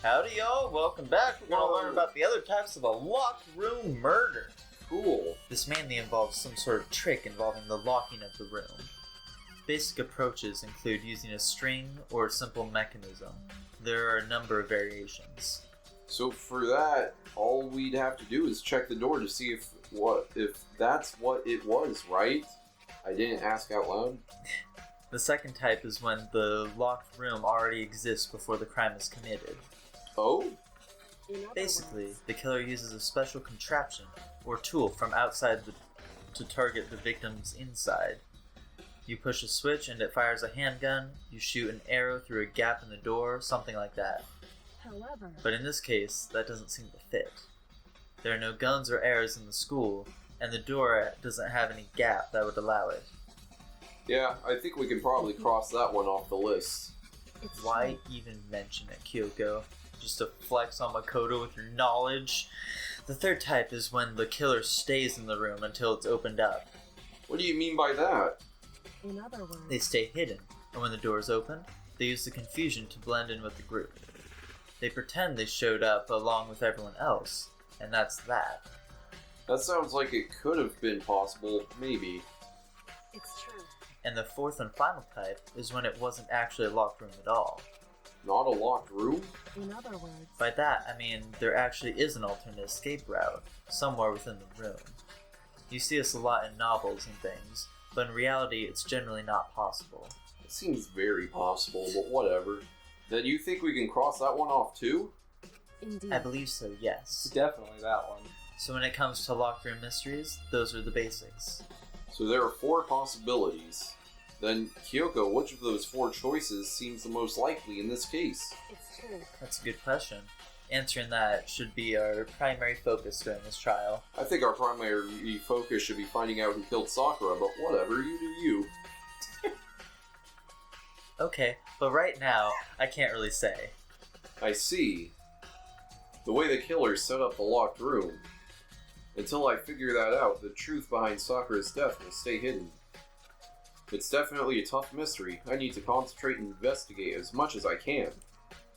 Howdy y'all, welcome back. We're going to learn about the other types of a locked room murder. Cool. This mainly involves some sort of trick involving the locking of the room. Basic approaches include using a string or a simple mechanism. There are a number of variations. So for that, all we'd have to do is check the door to see if that's what it was, right? I didn't ask out loud. The second type is when the locked room already exists before the crime is committed. Oh? Basically, the killer uses a special contraption or tool from outside to target the victim's inside. You push a switch and it fires a handgun, you shoot an arrow through a gap in the door, something like that. However, But in this case, that doesn't seem to fit. There are no guns or arrows in the school, and the door doesn't have any gap that would allow it. Yeah, I think we can probably cross that one off the list. it's Why even mention it, Kyoko? Just to flex on Makoto with your knowledge? The third type is when the killer stays in the room until it's opened up. What do you mean by that? In other words, They stay hidden, and when the door is opened, they use the confusion to blend in with the group. They pretend they showed up along with everyone else, and that's that. That sounds like it could have been possible, maybe. it's true. And the fourth and final type is when it wasn't actually a locked room at all. Not a locked room? In other words, By that, I mean there actually is an alternate escape route, somewhere within the room. You see this a lot in novels and things, but in reality it's generally not possible. It seems very possible, but whatever. Then you think we can cross that one off too? indeed. I believe so, yes. Definitely that one. So when it comes to locked room mysteries, those are the basics. So there are 4 possibilities. Then, Kyoko, which of those 4 choices seems the most likely in this case? It's true. That's a good question. Answering that should be our primary focus during this trial. I think our primary focus should be finding out who killed Sakura, but whatever, you do you. Okay, but right now, I can't really say. I see. The way the killer set up the locked room. Until I figure that out, the truth behind Sakura's death will stay hidden. It's definitely a tough mystery. I need to concentrate and investigate as much as I can.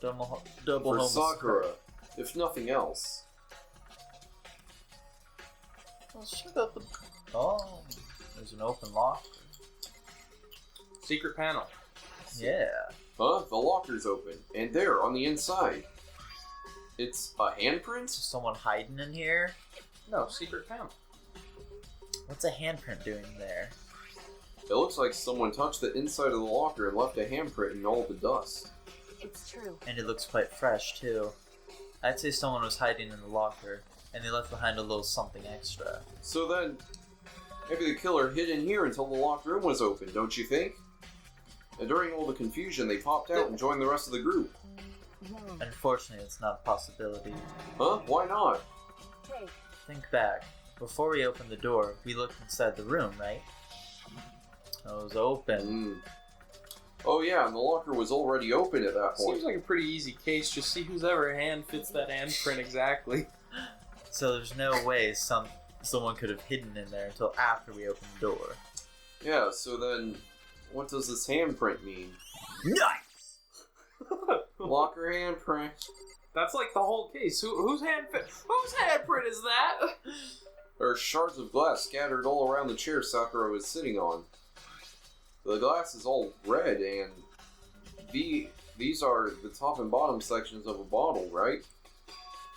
Double For homicide. Sakura, if nothing else. Well, shut up. Oh, there's an open lock. Secret panel. Yeah. Huh? The locker's open. And there, on the inside. It's a handprint? Is someone hiding in here? No, secret panel. What's a handprint doing there? It looks like someone touched the inside of the locker and left a handprint in all the dust. It's true. And it looks quite fresh, too. I'd say someone was hiding in the locker, and they left behind a little something extra. So then, maybe the killer hid in here until the locked room was open, don't you think? And during all the confusion, they popped out and joined the rest of the group. Wrong. Unfortunately, it's not a possibility. Huh? Why not? Hey, Think back. Before we opened the door, we looked inside the room, right? It was open. Oh yeah, and the locker was already open at that point. Seems like a pretty easy case. Just see whose ever hand fits that handprint exactly. So there's no way someone could have hidden in there until after we opened the door. Yeah, so then, what does this handprint mean? Nice! Locker handprint. That's like the whole case. Whose handprint is that? There are shards of glass scattered all around the chair Sakura was sitting on. The glass is all red, and these are the top and bottom sections of a bottle, right?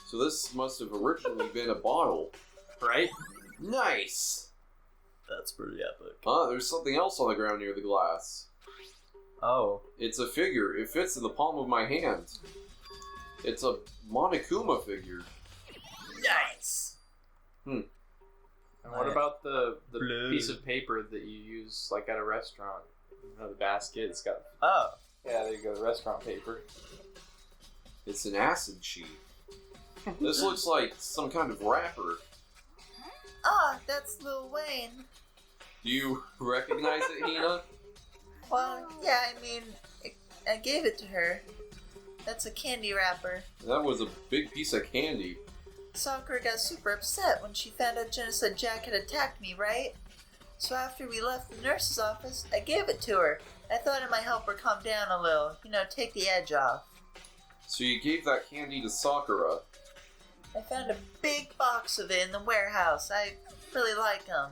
So this must have originally been a bottle. Right? Nice! That's pretty epic. There's something else on the ground near the glass. Oh, It's a figure. It fits in the palm of my hand. It's a Monokuma figure. nice! And what about the Blue. piece of paper that you use like at a restaurant? You know, the basket. It's got Oh, yeah. There you go. The restaurant paper. It's an acid sheet. This looks like some kind of wrapper. That's Lil Wayne. Do you recognize it, Hina? Well, yeah, I mean, I gave it to her. That's a candy wrapper. That was a big piece of candy. Sakura got super upset when she found out Genocide Jack had attacked me, right? So after we left the nurse's office, I gave it to her. I thought it might help her calm down a little, take the edge off. So you gave that candy to Sakura. I found a big box of it in the warehouse. I really like them.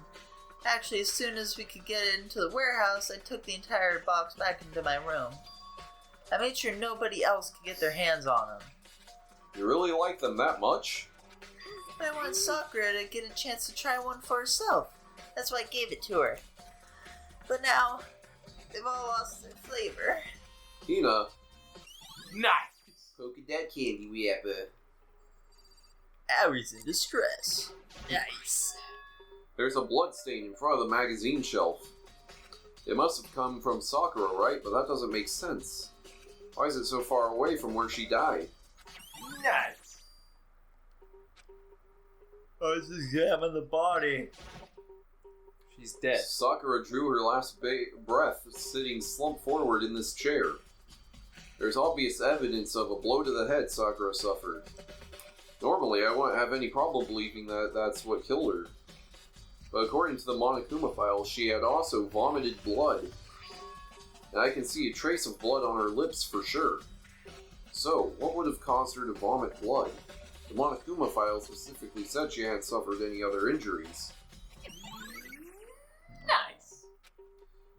Actually, as soon as we could get it into the warehouse, I took the entire box back into my room. I made sure nobody else could get their hands on them. You really like them that much? I want Sakura to get a chance to try one for herself. That's why I gave it to her. But now, they've all lost their flavor. Hina, Nice! polka dot candy wrapper. Ari's in distress. Nice. There's a blood stain in front of the magazine shelf. It must have come from Sakura, right? But that doesn't make sense. Why is it so far away from where she died? Nice! Let's examine the body. She's dead. Sakura drew her last breath sitting slumped forward in this chair. There's obvious evidence of a blow to the head Sakura suffered. Normally, I wouldn't have any problem believing that that's what killed her. But according to the Monokuma file, she had also vomited blood. And I can see a trace of blood on her lips for sure. So, what would have caused her to vomit blood? The Monokuma file specifically said she hadn't suffered any other injuries. Nice!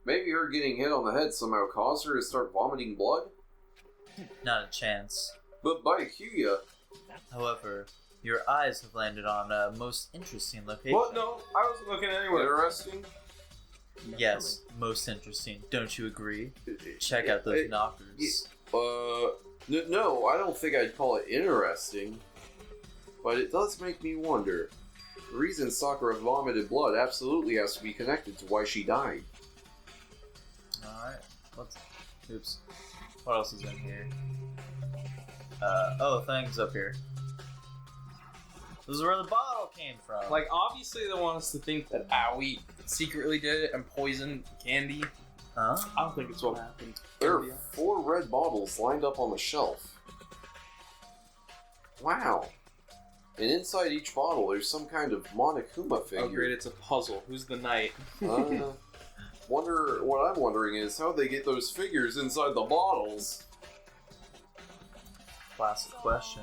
Maybe her getting hit on the head somehow caused her to start vomiting blood? Not a chance. But by Kyuya, However, your eyes have landed on a most interesting location. What? No, I wasn't looking anywhere. interesting? Yes, most interesting. Don't you agree? Check out those knockers. No, I don't think I'd call it interesting. But it does make me wonder. The reason Sakura vomited blood absolutely has to be connected to why she died. Alright. Oops. What else is in here? Things up here. This is where the bottle came from. Like, obviously they want us to think that Aoi secretly did it and poisoned Candy. Huh? I don't think it's what happened. There are 4 red bottles lined up on the shelf. Wow. And inside each bottle there's some kind of Monokuma figure. Oh great, it's a puzzle. Who's the knight? What I'm wondering is how they get those figures inside the bottles. Classic question.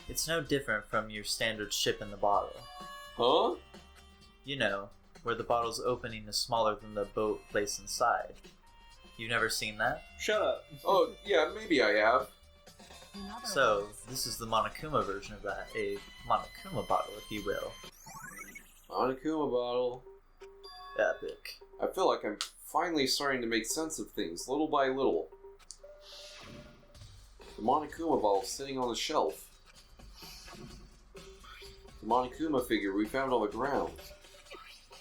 It's no different from your standard ship in the bottle. Huh? You know, where the bottle's opening is smaller than the boat placed inside. You've never seen that? Shut up. Oh, yeah, maybe I have. So, this is the Monokuma version of that. A Monokuma bottle, if you will. Monokuma bottle. Epic. I feel like I'm finally starting to make sense of things, little by little. The Monokuma bottle sitting on the shelf. The Monokuma figure we found on the ground.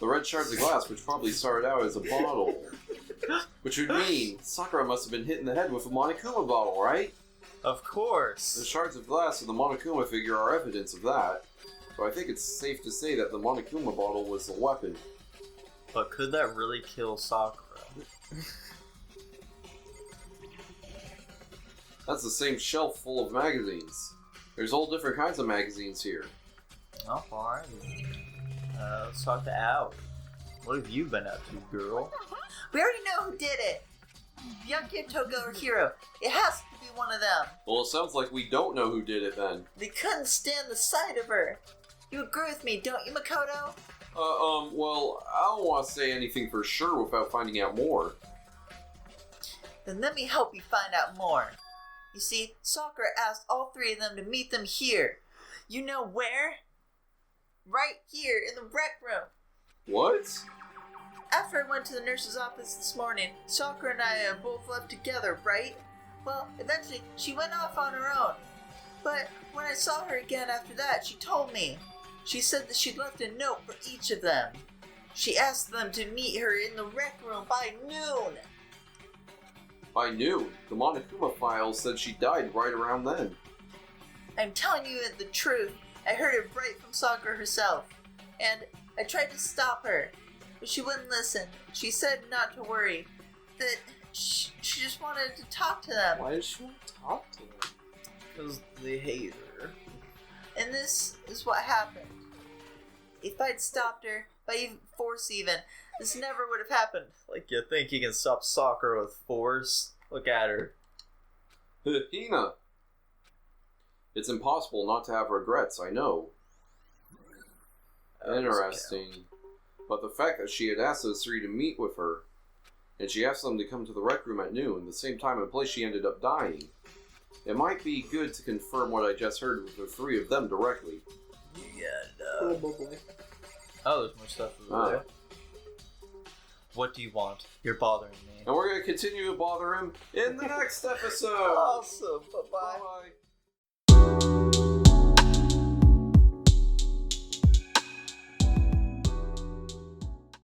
The red shards of glass, which probably started out as a bottle. Which would mean Sakura must have been hit in the head with a Monokuma bottle, right? Of course! The shards of glass and the Monokuma figure are evidence of that. So I think it's safe to say that the Monokuma bottle was the weapon. But could that really kill Sakura? That's the same shelf full of magazines. There's all different kinds of magazines here. Oh, alright. Let's talk to Al. What have you been up to, girl? We already know who did it. Byakuya, Toga, or Hiro. It has to be one of them. Well, it sounds like we don't know who did it then. They couldn't stand the sight of her. You agree with me, don't you, Makoto? Well, I don't want to say anything for sure without finding out more. Then let me help you find out more. You see, Sakura asked all 3 of them to meet them here. You know where? Right here in the rec room. What? After I went to the nurse's office this morning, Sakura and I both left together, right? Well, eventually she went off on her own. But when I saw her again after that, she told me. She said that she'd left a note for each of them. She asked them to meet her in the rec room by noon. By noon, the Monokuma file said she died right around then. I'm telling you the truth. I heard it right from Sakura herself. And I tried to stop her, but she wouldn't listen. She said not to worry. That she just wanted to talk to them. Why does she want to talk to them? Because they hate her. And this is what happened. If I'd stopped her, by force even, this never would have happened. Like, you think you can stop Sakura with force? Look at her. Hina, It's impossible not to have regrets, I know. Interesting. But the fact that she had asked those three to meet with her, and she asked them to come to the rec room at noon, the same time and place she ended up dying. It might be good to confirm what I just heard with the three of them directly. Probably. Oh, there's more stuff over there. What do you want? You're bothering me. And we're going to continue to bother him in the next episode. Awesome. Bye-bye. Bye.